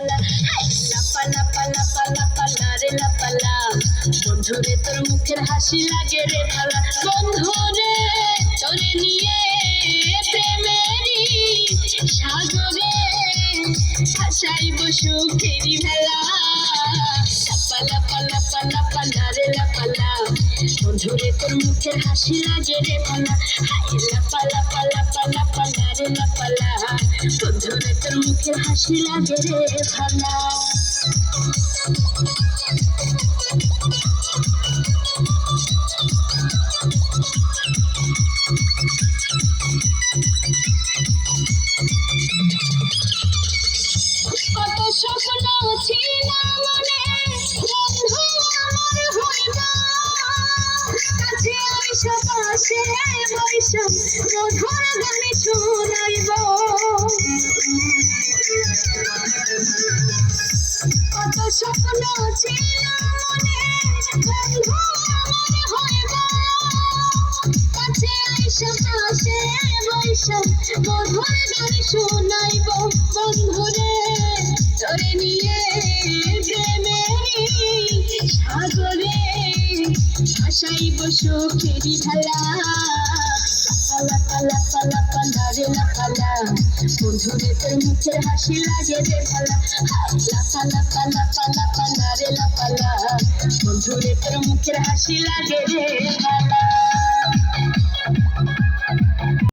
ভালা লাপা লাপা লাপা লাপা লা রে লাপা লা বন্ধুরে তোর মুখের হাসি লাগে রে ভালা বন্ধুরে তোরে নিয়ে প্রেমেরই সাগরে ভাসাইব সুখেরই ভেলা লাপা লাপা লাপা লাপা লা রে লাপা লা বন্ধুরে তোর মুখের হাসি লাগে রে ভালা লাপা লাপা লাপা লাপা লা রে লাপা লা বন্ধুরে তোর মুখের হাসি লাগে রে ভালা কত স্বপ্ন ছিল মনে বন্ধু আমার হইব কাছে আইসা পাশে বইসা মধুর গান শুনাইব কত স্বপ্ন ছিল মনে বন্ধু আমার হইব কাছে আইসা পাশে বইসা মধুর গান শুনাইব বন্ধুরে তোরে নিয়ে প্রেমেরই সাগরে ভাসাইব সুখেরই ভেলা লাপা লাপা লাপা লা রে লাপা লা বন্ধুরে তোর মুখের হাসি লাগে রে ভালা লাপা লাপা লাপা লাপা লা রে লাপা লা বন্ধুরে তোর মুখের হাসি লাগে রে ভালা